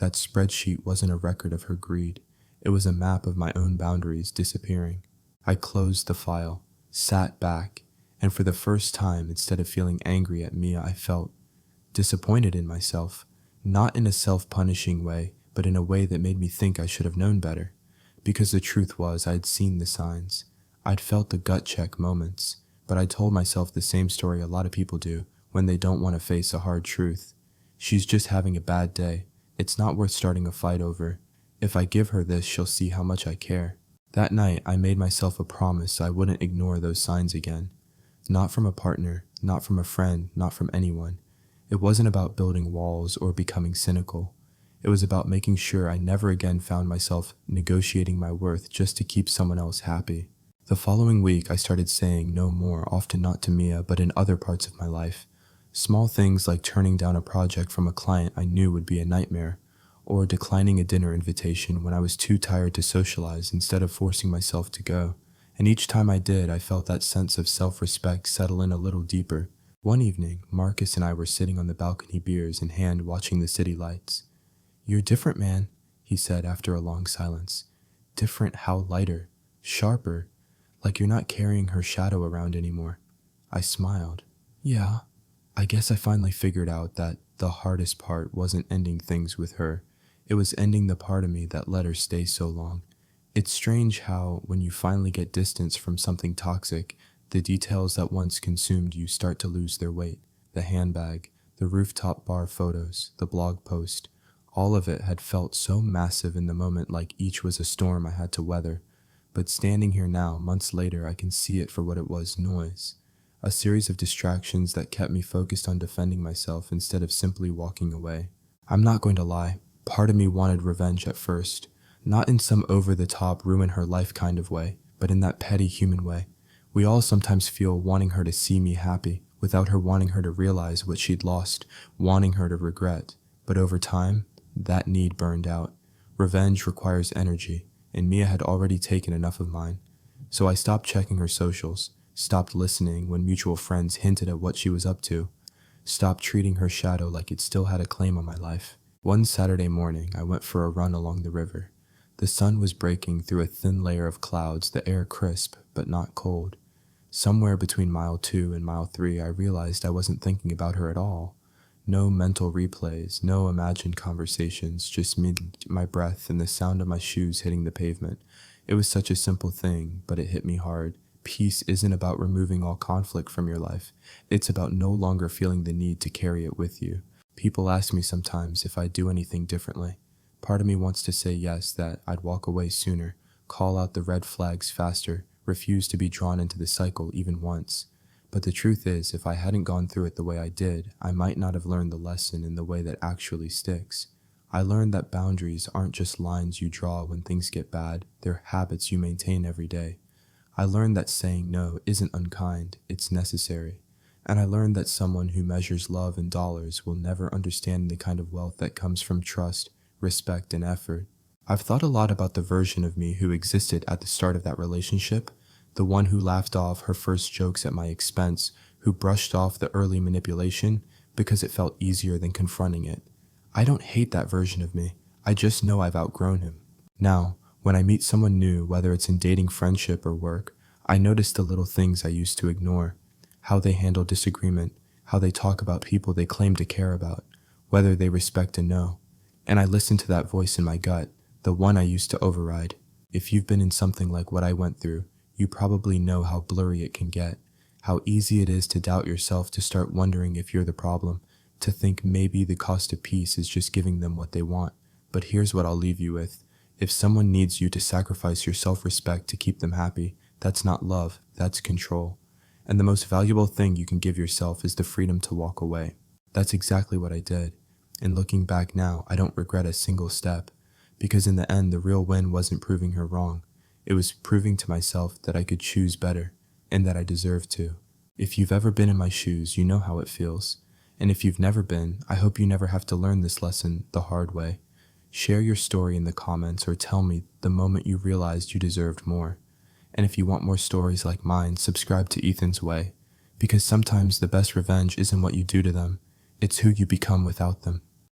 That spreadsheet wasn't a record of her greed, it was a map of my own boundaries disappearing. I closed the file, sat back, and for the first time, instead of feeling angry at Mia, I felt disappointed in myself, not in a self-punishing way, but in a way that made me think I should have known better. Because the truth was, I'd seen the signs. I'd felt the gut check moments, but I told myself the same story a lot of people do when they don't want to face a hard truth. She's just having a bad day. It's not worth starting a fight over. If I give her this, she'll see how much I care. That night, I made myself a promise I wouldn't ignore those signs again. Not from a partner, not from a friend, not from anyone. It wasn't about building walls or becoming cynical. It was about making sure I never again found myself negotiating my worth just to keep someone else happy. The following week, I started saying no more, often not to Mia, but in other parts of my life. Small things like turning down a project from a client I knew would be a nightmare, or declining a dinner invitation when I was too tired to socialize instead of forcing myself to go. And each time I did, I felt that sense of self-respect settle in a little deeper. One evening, Marcus and I were sitting on the balcony, beers in hand, watching the city lights. "You're different, man," he said after a long silence. "Different how? Lighter, sharper, like you're not carrying her shadow around anymore." I smiled. "Yeah, I guess I finally figured out that the hardest part wasn't ending things with her. It was ending the part of me that let her stay so long. It's strange how, when you finally get distance from something toxic, the details that once consumed you start to lose their weight. The handbag, the rooftop bar photos, the blog post, all of it had felt so massive in the moment, like each was a storm I had to weather. But standing here now, months later, I can see it for what it was: noise. A series of distractions that kept me focused on defending myself instead of simply walking away. I'm not going to lie, part of me wanted revenge at first. Not in some over-the-top ruin her life kind of way, but in that petty human way. We all sometimes feel wanting her to see me happy, without her wanting her to realize what she'd lost, wanting her to regret. But over time, that need burned out. Revenge requires energy, and Mia had already taken enough of mine. So I stopped checking her socials, stopped listening when mutual friends hinted at what she was up to, stopped treating her shadow like it still had a claim on my life. One Saturday morning, I went for a run along the river. The sun was breaking through a thin layer of clouds, the air crisp, but not cold. Somewhere between mile 2 and mile 3, I realized I wasn't thinking about her at all. No mental replays, no imagined conversations, just me, my breath, and the sound of my shoes hitting the pavement. It was such a simple thing, but it hit me hard. Peace isn't about removing all conflict from your life. It's about no longer feeling the need to carry it with you. People ask me sometimes if I'd do anything differently. Part of me wants to say yes, that I'd walk away sooner, call out the red flags faster, refuse to be drawn into the cycle even once. But the truth is, if I hadn't gone through it the way I did, I might not have learned the lesson in the way that actually sticks. I learned that boundaries aren't just lines you draw when things get bad, they're habits you maintain every day. I learned that saying no isn't unkind, it's necessary. And I learned that someone who measures love in dollars will never understand the kind of wealth that comes from trust, respect, and effort. I've thought a lot about the version of me who existed at the start of that relationship, the one who laughed off her first jokes at my expense, who brushed off the early manipulation because it felt easier than confronting it. I don't hate that version of me, I just know I've outgrown him. Now, when I meet someone new, whether it's in dating, friendship, or work, I notice the little things I used to ignore. How they handle disagreement, how they talk about people they claim to care about, whether they respect a no. And I listen to that voice in my gut, the one I used to override. If you've been in something like what I went through, you probably know how blurry it can get, how easy it is to doubt yourself, to start wondering if you're the problem, to think maybe the cost of peace is just giving them what they want. But here's what I'll leave you with. If someone needs you to sacrifice your self-respect to keep them happy, that's not love, that's control. And the most valuable thing you can give yourself is the freedom to walk away. That's exactly what I did. And looking back now, I don't regret a single step, because in the end, the real win wasn't proving her wrong. It was proving to myself that I could choose better, and that I deserved to. If you've ever been in my shoes, you know how it feels. And if you've never been, I hope you never have to learn this lesson the hard way. Share your story in the comments or tell me the moment you realized you deserved more. And if you want more stories like mine, subscribe to Ethan's Way, because sometimes the best revenge isn't what you do to them, it's who you become without them.